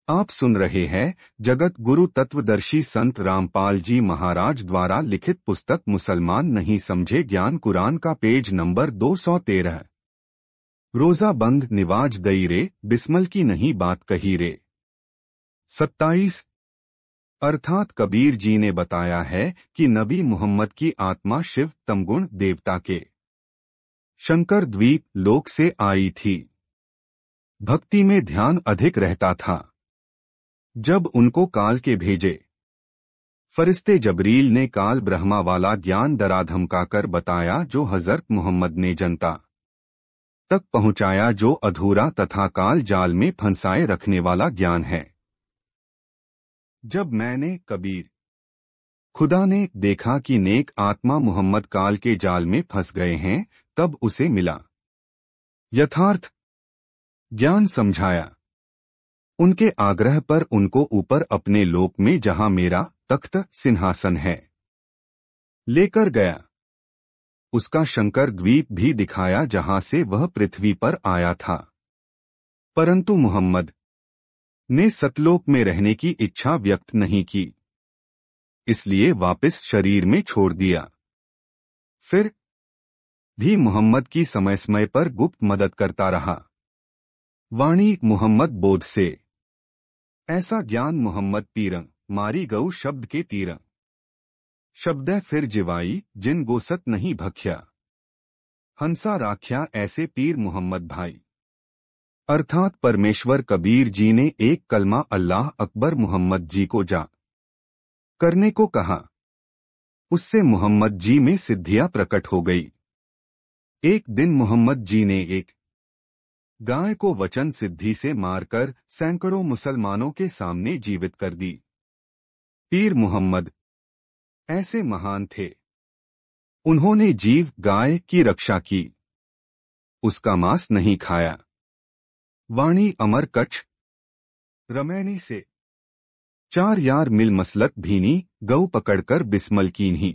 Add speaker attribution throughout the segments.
Speaker 1: आप सुन रहे हैं जगत गुरु तत्वदर्शी संत रामपाल जी महाराज द्वारा लिखित पुस्तक मुसलमान नहीं समझे ज्ञान कुरान का पेज नंबर 213। रोजा बंद निवाज दई रे बिस्मल की नहीं बात कही रे। 27। अर्थात कबीर जी ने बताया है कि नबी मोहम्मद की आत्मा शिव तमगुण देवता के शंकर द्वीप लोक से आई थी। भक्ति में ध्यान अधिक रहता था। जब उनको काल के भेजे फरिश्ते जबरील ने काल ब्रह्मा वाला ज्ञान डरा धमकाकर बताया जो हजरत मोहम्मद ने जनता तक पहुंचाया, जो अधूरा तथा काल जाल में फंसाए रखने वाला ज्ञान है। जब मैंने कबीर खुदा ने देखा कि नेक आत्मा मोहम्मद काल के जाल में फंस गए हैं, तब उसे मिला यथार्थ ज्ञान समझाया। उनके आग्रह पर उनको ऊपर अपने लोक में जहां मेरा तख्त सिंहासन है लेकर गया। उसका शंकर द्वीप भी दिखाया जहां से वह पृथ्वी पर आया था, परंतु मोहम्मद ने सतलोक में रहने की इच्छा व्यक्त नहीं की, इसलिए वापस शरीर में छोड़ दिया। फिर भी मोहम्मद की समय समय पर गुप्त मदद करता रहा। वाणी मोहम्मद बोध से ऐसा ज्ञान मोहम्मद पीरंग मारी गऊ शब्द के तीरंग शब्द फिर जिवाई जिन गोसत नहीं भख्या हंसा राख्या ऐसे पीर मोहम्मद भाई। अर्थात परमेश्वर कबीर जी ने एक कलमा अल्लाह अकबर मोहम्मद जी को जा करने को कहा। उससे मोहम्मद जी में सिद्धियां प्रकट हो गई। एक दिन मोहम्मद जी ने एक गाय को वचन सिद्धि से मारकर सैकड़ों मुसलमानों के सामने जीवित कर दी। पीर मोहम्मद ऐसे महान थे, उन्होंने जीव गाय की रक्षा की, उसका मांस नहीं खाया। वाणी अमर कच्छ रमैनी से 4 यार मिल मसलक भीनी गऊ पकड़कर बिस्मल कीन्ही।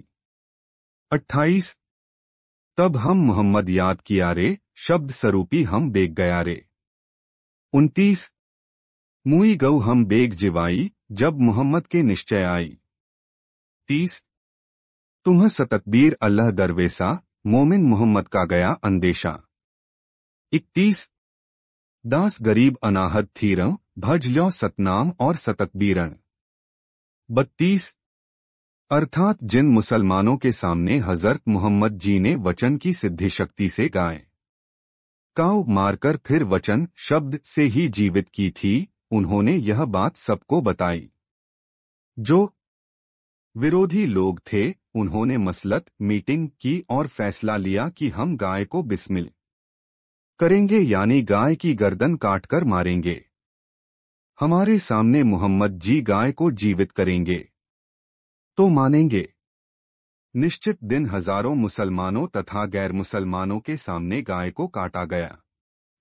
Speaker 1: 28। तब हम मोहम्मद याद किया रे शब्द स्वरूपी हम बेग गया रे। 29। मुई गऊ हम बेग जिवाई जब मोहम्मद के निश्चय आई। 30। तुम्ह सतकबीर अल्लाह दरवेसा मोमिन मोहम्मद का गया अंदेशा। 31। दास गरीब अनाहत थीरं भज ल्यो सतनाम और सतकबीरण। 32। अर्थात जिन मुसलमानों के सामने हजरत मोहम्मद जी ने वचन की सिद्धि शक्ति से गाय काऊ मारकर फिर वचन शब्द से ही जीवित की थी, उन्होंने यह बात सबको बताई। जो विरोधी लोग थे उन्होंने मसलत मीटिंग की और फैसला लिया कि हम गाय को बिस्मिल करेंगे, यानी गाय की गर्दन काटकर मारेंगे। हमारे सामने मोहम्मद जी गाय को जीवित करेंगे तो मानेंगे। निश्चित दिन हजारों मुसलमानों तथा गैर मुसलमानों के सामने गाय को काटा गया।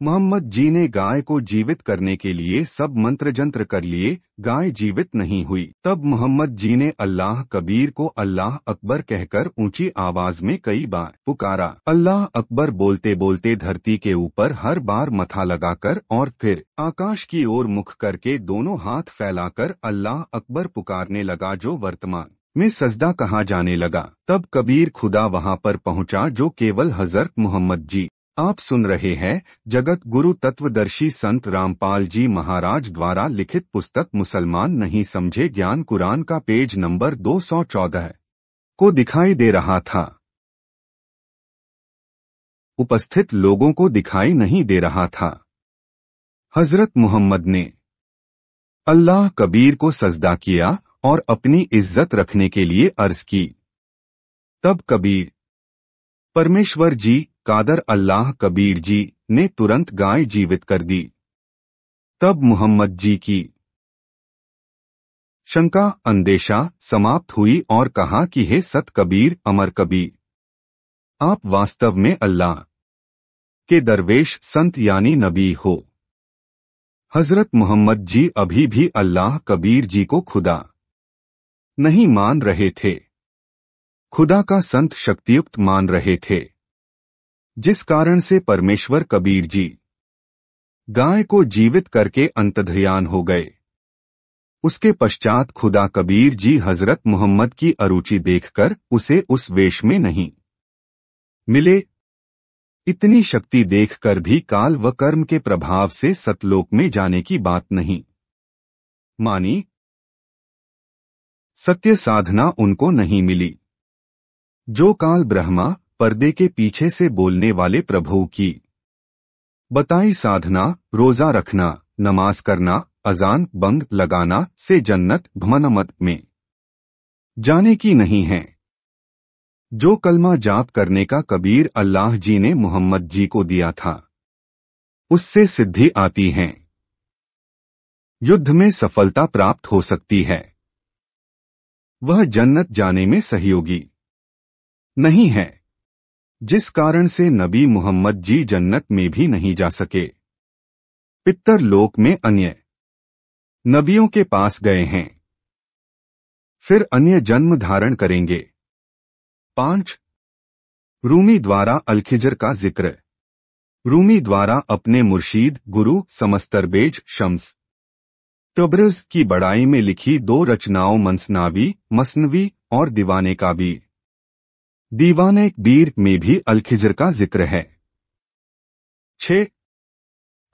Speaker 1: मोहम्मद जी ने गाय को जीवित करने के लिए सब मंत्र जंत्र कर लिए, गाय जीवित नहीं हुई। तब मोहम्मद जी ने अल्लाह कबीर को अल्लाह अकबर कहकर ऊंची आवाज में कई बार पुकारा। अल्लाह अकबर बोलते बोलते धरती के ऊपर हर बार मथा लगाकर और फिर आकाश की ओर मुख करके दोनों हाथ फैलाकर अल्लाह अकबर पुकारने लगा, जो वर्तमान में सजदा कहा जाने लगा। तब कबीर खुदा वहां पर पहुंचा जो केवल हजरत मोहम्मद जी। आप सुन रहे हैं जगत गुरु तत्वदर्शी संत रामपाल जी महाराज द्वारा लिखित पुस्तक मुसलमान नहीं समझे ज्ञान कुरान का पेज नंबर 214 को दिखाई दे रहा था। उपस्थित लोगों को दिखाई नहीं दे रहा था। हजरत मोहम्मद ने अल्लाह कबीर को सजदा किया और अपनी इज्जत रखने के लिए अर्ज की। तब कबीर परमेश्वर जी कादर अल्लाह कबीर जी ने तुरंत गाय जीवित कर दी। तब मोहम्मद जी की शंका अंदेशा समाप्त हुई और कहा कि हे सत कबीर अमर कबीर, आप वास्तव में अल्लाह के दरवेश संत यानी नबी हो। हजरत मोहम्मद जी अभी भी अल्लाह कबीर जी को खुदा नहीं मान रहे थे, खुदा का संत शक्तियुक्त मान रहे थे, जिस कारण से परमेश्वर कबीर जी गाय को जीवित करके अंतर्ध्यान हो गए। उसके पश्चात खुदा कबीर जी हजरत मोहम्मद की अरुचि देखकर उसे उस वेश में नहीं मिले। इतनी शक्ति देखकर भी काल व कर्म के प्रभाव से सतलोक में जाने की बात नहीं मानी। सत्य साधना उनको नहीं मिली। जो काल ब्रह्मा पर्दे के पीछे से बोलने वाले प्रभु की बताई साधना, रोजा रखना, नमाज करना, अजान बंग लगाना से जन्नत भमनमत में जाने की नहीं है। जो कलमा जाप करने का कबीर अल्लाह जी ने मोहम्मद जी को दिया था, उससे सिद्धि आती है, युद्ध में सफलता प्राप्त हो सकती है। वह जन्नत जाने में सहयोगी नहीं है, जिस कारण से नबी मोहम्मद जी जन्नत में भी नहीं जा सके। पितर लोक में अन्य नबियों के पास गए हैं, फिर अन्य जन्म धारण करेंगे। 5 रूमी द्वारा अलखिजर का जिक्र। रूमी द्वारा अपने मुर्शीद गुरु समस्तरबेज शम्स तबरज़ की बड़ाई में लिखी 2 रचनाओं मसनावी मसनवी और दीवाने काबीर। दीवाने कबीर में भी अलखिजर का जिक्र है। 6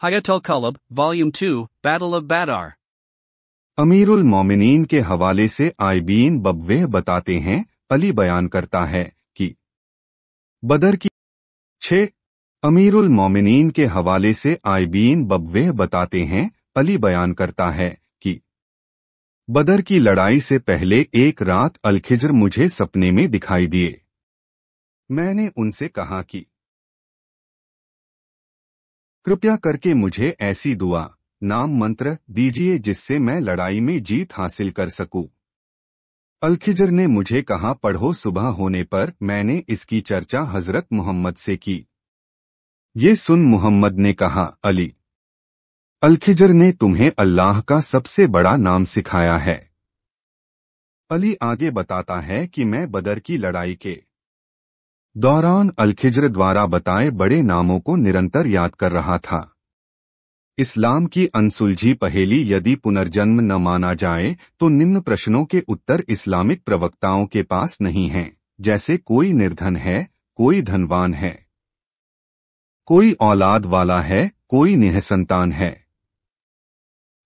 Speaker 2: Hayatul Qalb, Volume 2, Battle of Badr.
Speaker 1: अमीरुल मोमिनीन के हवाले से आइबीन बब्वेह बताते हैं, अली बयान करता है कि बदर की 6 अमीरुल मोमिनीन के हवाले से आइबीन बब्वेह बताते हैं, अली बयान करता है कि बदर की लड़ाई से पहले एक रात अलखिजर मुझे सपने में दिखाई दिए। मैंने उनसे कहा कि कृपया करके मुझे ऐसी दुआ नाम मंत्र दीजिए जिससे मैं लड़ाई में जीत हासिल कर सकूं। अलखिजर ने मुझे कहा पढ़ो। सुबह होने पर मैंने इसकी चर्चा हजरत मोहम्मद से की। ये सुन मोहम्मद ने कहा अली, अलखिजर ने तुम्हें अल्लाह का सबसे बड़ा नाम सिखाया है। अली आगे बताता है कि मैं बदर की लड़ाई के दौरान अलखिजर द्वारा बताए बड़े नामों को निरंतर याद कर रहा था। इस्लाम की अनसुलझी पहेली यदि पुनर्जन्म न माना जाए तो निम्न प्रश्नों के उत्तर इस्लामिक प्रवक्ताओं के पास नहीं हैं, जैसे कोई निर्धन है, कोई धनवान है, कोई औलाद वाला है, कोई निःसंतान है,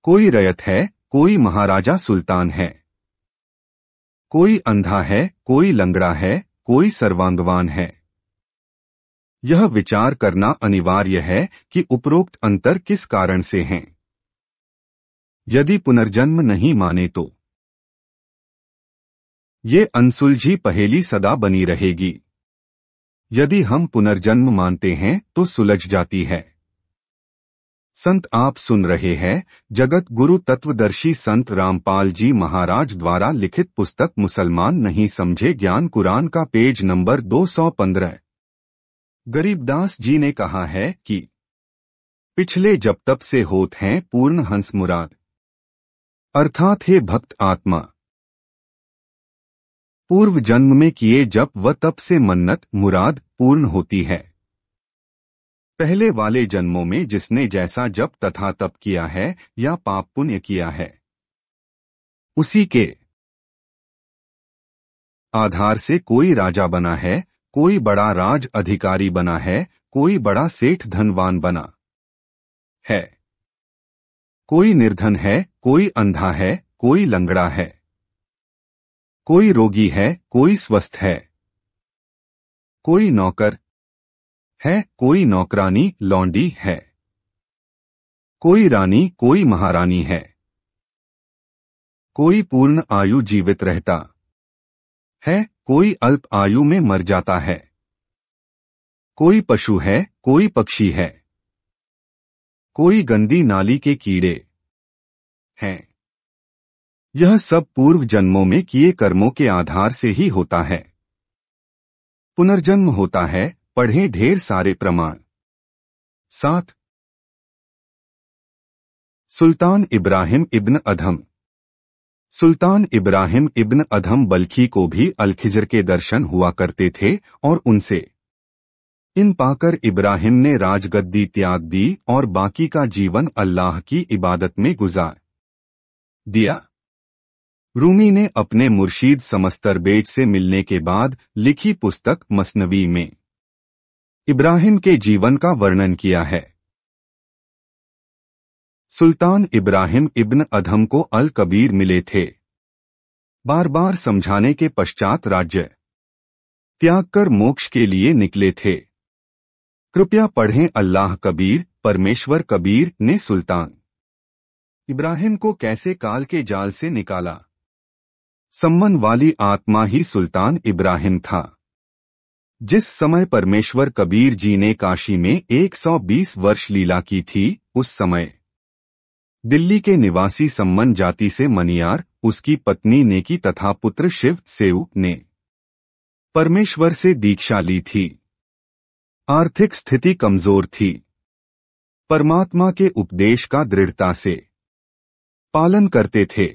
Speaker 1: कोई रयत है, कोई महाराजा सुल्तान है, कोई अंधा है, कोई लंगड़ा है, कोई सर्वांगवान है। यह विचार करना अनिवार्य है कि उपरोक्त अंतर किस कारण से हैं। यदि पुनर्जन्म नहीं माने तो ये अनसुलझी पहेली सदा बनी रहेगी। यदि हम पुनर्जन्म मानते हैं तो सुलझ जाती है। संत आप सुन रहे हैं जगत गुरु तत्वदर्शी संत रामपाल जी महाराज द्वारा लिखित पुस्तक मुसलमान नहीं समझे ज्ञान कुरान का पेज नंबर 215। गरीबदास जी ने कहा है कि पिछले जब तब से होत हैं पूर्ण हंस मुराद, अर्थात हे भक्त आत्मा, पूर्व जन्म में किए जप व तप से मन्नत मुराद पूर्ण होती है। पहले वाले जन्मों में जिसने जैसा जप तथा तप किया है या पाप पुण्य किया है, उसी के आधार से कोई राजा बना है, कोई बड़ा राज अधिकारी बना है, कोई बड़ा सेठ धनवान बना है, कोई निर्धन है, कोई अंधा है, कोई लंगड़ा है, कोई रोगी है, कोई स्वस्थ है, कोई नौकर है, कोई नौकरानी लौंडी है, कोई रानी, कोई महारानी है, कोई पूर्ण आयु जीवित रहता है, कोई अल्प आयु में मर जाता है, कोई पशु है, कोई पक्षी है, कोई गंदी नाली के कीड़े हैं। यह सब पूर्व जन्मों में किए कर्मों के आधार से ही होता है। पुनर्जन्म होता है, पढ़ें ढेर सारे प्रमाण। 7 सुल्तान इब्राहिम इब्न अधम। सुल्तान इब्राहिम इब्न अधम बल्खी को भी अलखिजर के दर्शन हुआ करते थे और उनसे इन पाकर इब्राहिम ने राजगद्दी त्याग दी और बाकी का जीवन अल्लाह की इबादत में गुजार दिया। रूमी ने अपने मुर्शीद समस्तरबेज से मिलने के बाद लिखी पुस्तक मसनवी में इब्राहिम के जीवन का वर्णन किया है। सुल्तान इब्राहिम इब्न अधम को अल कबीर मिले थे। बार बार समझाने के पश्चात राज्य त्याग कर मोक्ष के लिए निकले थे। कृपया पढ़ें अल्लाह कबीर परमेश्वर कबीर ने सुल्तान इब्राहिम को कैसे काल के जाल से निकाला। सम्मन वाली आत्मा ही सुल्तान इब्राहिम था। जिस समय परमेश्वर कबीर जी ने काशी में 120 वर्ष लीला की थी, उस समय दिल्ली के निवासी सम्मन जाति से मनियार, उसकी पत्नी नेकी तथा पुत्र शिव सेऊ ने परमेश्वर से दीक्षा ली थी। आर्थिक स्थिति कमजोर थी। परमात्मा के उपदेश का दृढ़ता से पालन करते थे।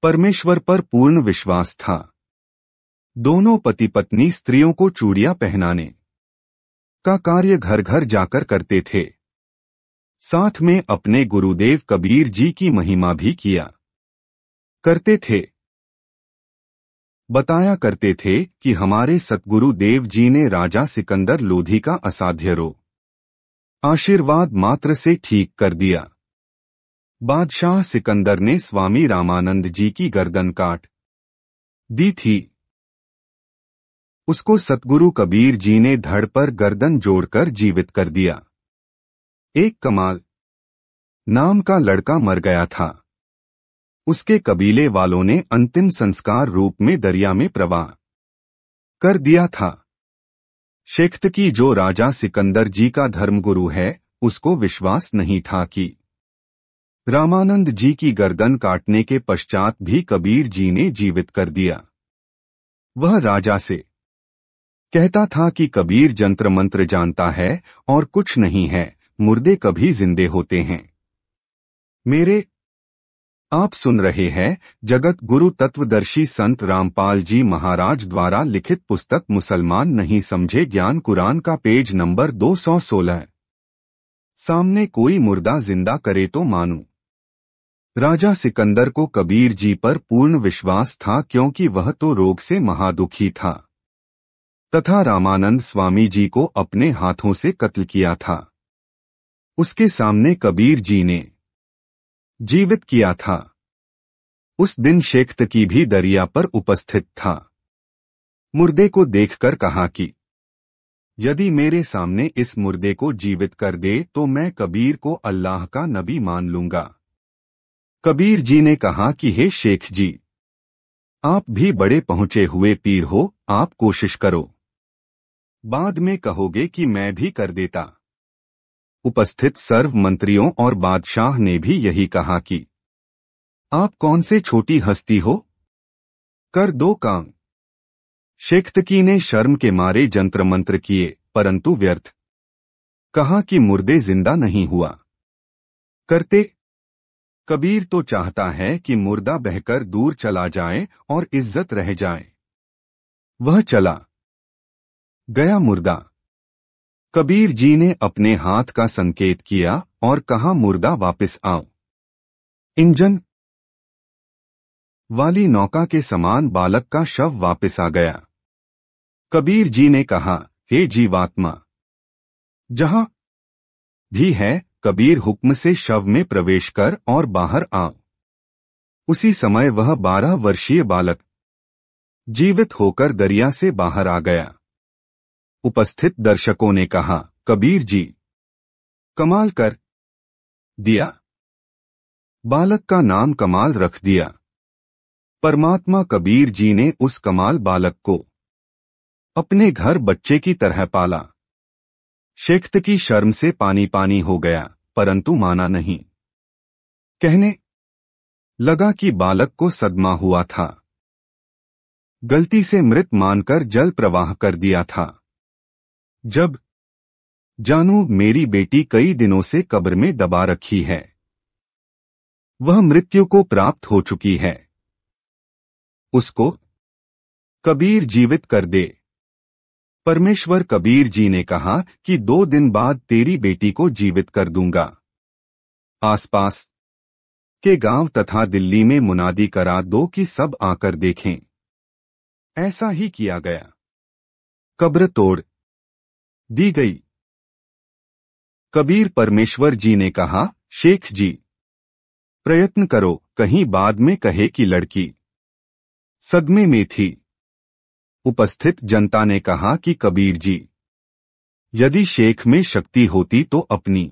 Speaker 1: परमेश्वर पर पूर्ण विश्वास था। दोनों पति पत्नी स्त्रियों को चूड़ियां पहनाने का कार्य घर घर जाकर करते थे। साथ में अपने गुरुदेव कबीर जी की महिमा भी किया करते थे। बताया करते थे कि हमारे सतगुरु देव जी ने राजा सिकंदर लोधी का असाध्य रोग आशीर्वाद मात्र से ठीक कर दिया। बादशाह सिकंदर ने स्वामी रामानंद जी की गर्दन काट दी थी। उसको सतगुरु कबीर जी ने धड़ पर गर्दन जोड़कर जीवित कर दिया। एक कमाल नाम का लड़का मर गया था। उसके कबीले वालों ने अंतिम संस्कार रूप में दरिया में प्रवाह कर दिया था। शेख्तकी जो राजा सिकंदर जी का धर्मगुरु है, उसको विश्वास नहीं था कि रामानंद जी की गर्दन काटने के पश्चात भी कबीर जी ने जीवित कर दिया। वह राजा से कहता था कि कबीर जंत्र मंत्र जानता है और कुछ नहीं है, मुर्दे कभी जिंदे होते हैं। मेरे आप सुन रहे हैं जगत गुरु तत्वदर्शी संत रामपाल जी महाराज द्वारा लिखित पुस्तक मुसलमान नहीं समझे ज्ञान कुरान का पेज नंबर 216। सामने कोई मुर्दा जिंदा करे तो मानूं। राजा सिकंदर को कबीर जी पर पूर्ण विश्वास था, क्योंकि वह तो रोग से महादुखी था तथा रामानंद स्वामी जी को अपने हाथों से कत्ल किया था। उसके सामने कबीर जी ने जीवित किया था। उस दिन शेख्तकी भी दरिया पर उपस्थित था। मुर्दे को देखकर कहा कि यदि मेरे सामने इस मुर्दे को जीवित कर दे तो मैं कबीर को अल्लाह का नबी मान लूंगा। कबीर जी ने कहा कि हे शेख जी, आप भी बड़े पहुंचे हुए पीर हो, आप कोशिश करो, बाद में कहोगे कि मैं भी कर देता। उपस्थित सर्व मंत्रियों और बादशाह ने भी यही कहा कि आप कौन से छोटी हस्ती हो, कर दो काम। शेख्तकी ने शर्म के मारे जंत्र मंत्र किए, परंतु व्यर्थ। कहा कि मुर्दे जिंदा नहीं हुआ करते। कबीर तो चाहता है कि मुर्दा बहकर दूर चला जाए और इज्जत रह जाए। वह चला गया मुर्दा। कबीर जी ने अपने हाथ का संकेत किया और कहा मुर्दा वापस आओ। इंजन वाली नौका के समान बालक का शव वापस आ गया। कबीर जी ने कहा, हे जीवात्मा, जहां भी है कबीर हुक्म से शव में प्रवेश कर और बाहर आओ। उसी समय वह 12 वर्षीय बालक जीवित होकर दरिया से बाहर आ गया। उपस्थित दर्शकों ने कहा, कबीर जी कमाल कर दिया। बालक का नाम कमाल रख दिया। परमात्मा कबीर जी ने उस कमाल बालक को अपने घर बच्चे की तरह पाला। शेख्तकी शर्म से पानी पानी हो गया, परंतु माना नहीं। कहने लगा कि बालक को सदमा हुआ था। गलती से मृत मानकर जल प्रवाह कर दिया था। जब जानू मेरी बेटी कई दिनों से कब्र में दबा रखी है, वह मृत्यु को प्राप्त हो चुकी है, उसको कबीर जीवित कर दे। परमेश्वर कबीर जी ने कहा कि 2 दिन बाद तेरी बेटी को जीवित कर दूंगा। आसपास के गांव तथा दिल्ली में मुनादी करा दो कि सब आकर देखें। ऐसा ही किया गया। कब्र तोड़ दी गई। कबीर परमेश्वर जी ने कहा, शेख जी, प्रयत्न करो, कहीं बाद में कहे कि लड़की सदमे में थी। उपस्थित जनता ने कहा कि कबीर जी, यदि शेख में शक्ति होती तो अपनी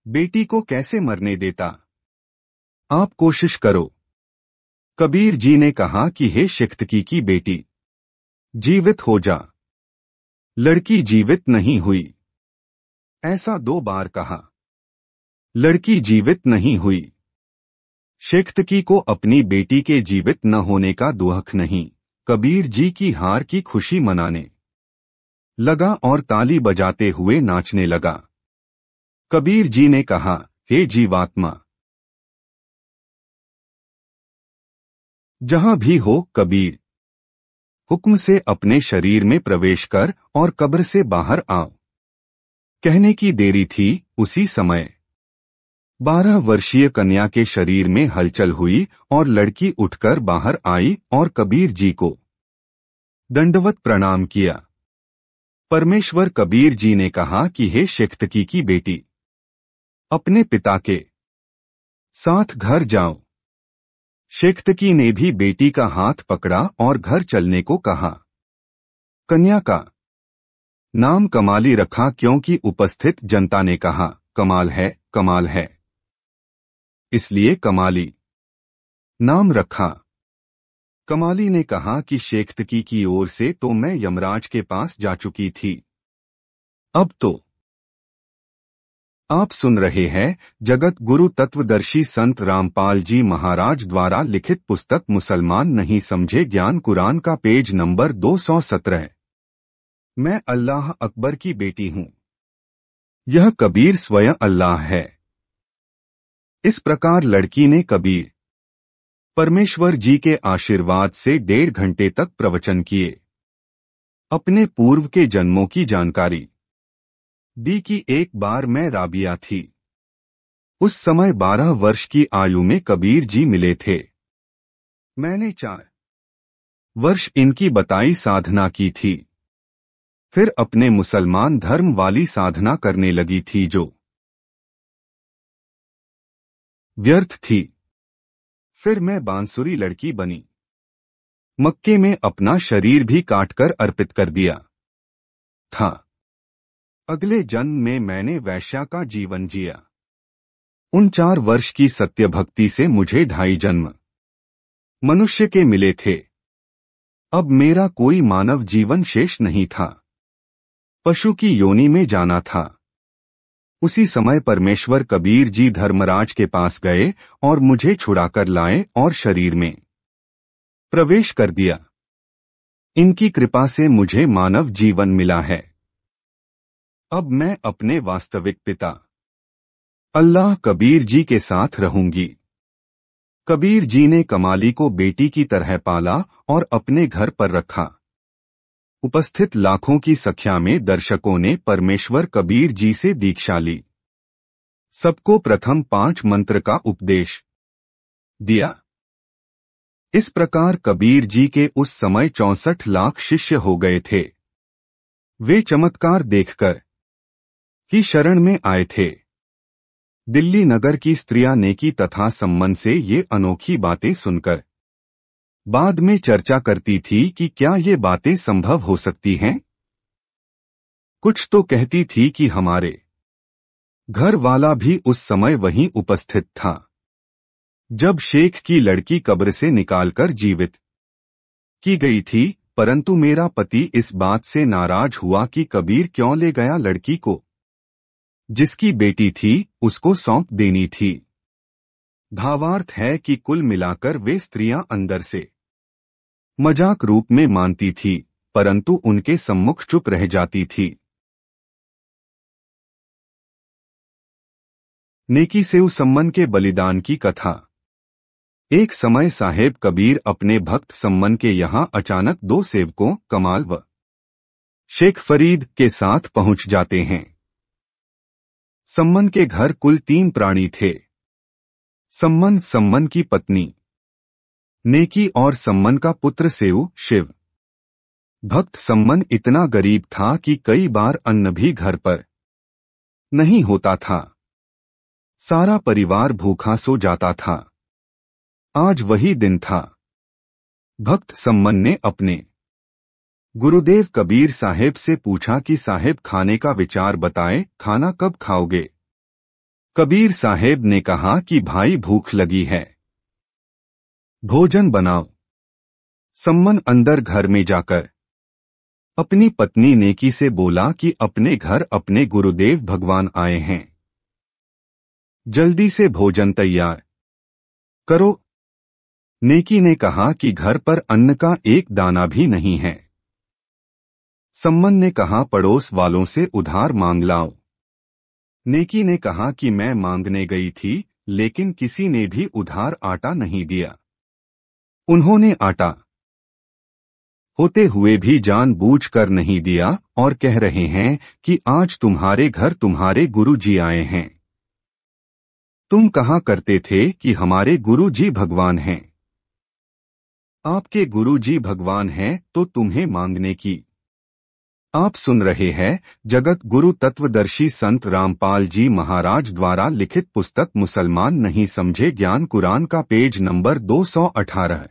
Speaker 1: बेटी को कैसे मरने देता? आप कोशिश करो। कबीर जी ने कहा कि हे शिख्तकी की बेटी, जीवित हो जा। लड़की जीवित नहीं हुई। ऐसा 2 बार कहा। लड़की जीवित नहीं हुई। शिख्तकी को अपनी बेटी के जीवित न होने का दुख नहीं, कबीर जी की हार की खुशी मनाने लगा और ताली बजाते हुए नाचने लगा। कबीर जी ने कहा, हे जीवात्मा, जहां भी हो कबीर, हुक्म से अपने शरीर में प्रवेश कर और कब्र से बाहर आओ। कहने की देरी थी, उसी समय 12 वर्षीय कन्या के शरीर में हलचल हुई और लड़की उठकर बाहर आई और कबीर जी को दंडवत प्रणाम किया। परमेश्वर कबीर जी ने कहा कि हे शिख्तकी की बेटी, अपने पिता के साथ घर जाओ। शिख्तकी ने भी बेटी का हाथ पकड़ा और घर चलने को कहा। कन्या का नाम कमाली रखा क्योंकि उपस्थित जनता ने कहा, कमाल है, कमाल है, इसलिए कमाली नाम रखा। कमाली ने कहा कि शिख्तकी की ओर से तो मैं यमराज के पास जा चुकी थी, अब तो आप सुन रहे हैं जगत गुरु तत्वदर्शी संत रामपाल जी महाराज द्वारा लिखित पुस्तक मुसलमान नहीं समझे ज्ञान कुरान का पेज नंबर 217। मैं अल्लाह अकबर की बेटी हूं। यह कबीर स्वयं अल्लाह है। इस प्रकार लड़की ने कबीर परमेश्वर जी के आशीर्वाद से 1.5 घंटे तक प्रवचन किए। अपने पूर्व के जन्मों की जानकारी दी कि एक बार मैं राबिया थी। उस समय 12 वर्ष की आयु में कबीर जी मिले थे। मैंने 4 वर्ष इनकी बताई साधना की थी। फिर अपने मुसलमान धर्म वाली साधना करने लगी थी जो व्यर्थ थी। फिर मैं बांसुरी लड़की बनी। मक्के में अपना शरीर भी काटकर अर्पित कर दिया था। अगले जन्म में मैंने वैश्या का जीवन जिया। उन 4 वर्ष की सत्य भक्ति से मुझे 2.5 जन्म मनुष्य के मिले थे। अब मेरा कोई मानव जीवन शेष नहीं था। पशु की योनि में जाना था। उसी समय परमेश्वर कबीर जी धर्मराज के पास गए और मुझे छुड़ाकर लाए और शरीर में प्रवेश कर दिया। इनकी कृपा से मुझे मानव जीवन मिला है। अब मैं अपने वास्तविक पिता अल्लाह कबीर जी के साथ रहूंगी। कबीर जी ने कमाली को बेटी की तरह पाला और अपने घर पर रखा। उपस्थित लाखों की संख्या में दर्शकों ने परमेश्वर कबीर जी से दीक्षा ली। सबको प्रथम 5 मंत्र का उपदेश दिया। इस प्रकार कबीर जी के उस समय 64 लाख शिष्य हो गए थे। वे चमत्कार देखकर ही शरण में आए थे। दिल्ली नगर की स्त्रियां नेकी तथा सम्मान से ये अनोखी बातें सुनकर बाद में चर्चा करती थी कि क्या ये बातें संभव हो सकती हैं। कुछ तो कहती थी कि हमारे घर वाला भी उस समय वहीं उपस्थित था जब शेख की लड़की कब्र से निकालकर जीवित की गई थी, परंतु मेरा पति इस बात से नाराज हुआ कि कबीर क्यों ले गया लड़की को जिसकी बेटी थी, उसको सौंप देनी थी। भावार्थ है कि कुल मिलाकर वे स्त्रियां अंदर से मजाक रूप में मानती थी, परंतु उनके सम्मुख चुप रह जाती थी। नेकी से उस सम्मन के बलिदान की कथा। एक समय साहेब कबीर अपने भक्त सम्मन के यहाँ अचानक 2 सेवकों कमाल व शेख फरीद के साथ पहुंच जाते हैं। सम्मन के घर कुल 3 प्राणी थे। सम्मन सम्मन की पत्नी, नेकी और सम्मन का पुत्र सेऊ शिव। भक्त सम्मन इतना गरीब था कि कई बार अन्न भी घर पर नहीं होता था। सारा परिवार भूखा सो जाता था। आज वही दिन था। भक्त सम्मन ने अपने गुरुदेव कबीर साहेब से पूछा कि साहेब खाने का विचार बताएं, खाना कब खाओगे? कबीर साहेब ने कहा कि भाई भूख लगी है, भोजन बनाओ। सम्मन अंदर घर में जाकर अपनी पत्नी नेकी से बोला कि अपने घर अपने गुरुदेव भगवान आए हैं, जल्दी से भोजन तैयार करो। नेकी ने कहा कि घर पर अन्न का एक दाना भी नहीं है। सम्मन ने कहा पड़ोस वालों से उधार मांग लाओ। नेकी ने कहा कि मैं मांगने गई थी, लेकिन किसी ने भी उधार आटा नहीं दिया। उन्होंने आटा होते हुए भी जानबूझकर नहीं दिया और कह रहे हैं कि आज तुम्हारे घर तुम्हारे गुरुजी आए हैं। तुम कहा करते थे कि हमारे गुरुजी भगवान हैं। आपके गुरुजी भगवान हैं तो तुम्हें मांगने की। आप सुन रहे हैं जगत गुरु तत्वदर्शी संत रामपाल जी महाराज द्वारा लिखित पुस्तक मुसलमान नहीं समझे ज्ञान कुरान का पेज नंबर 218।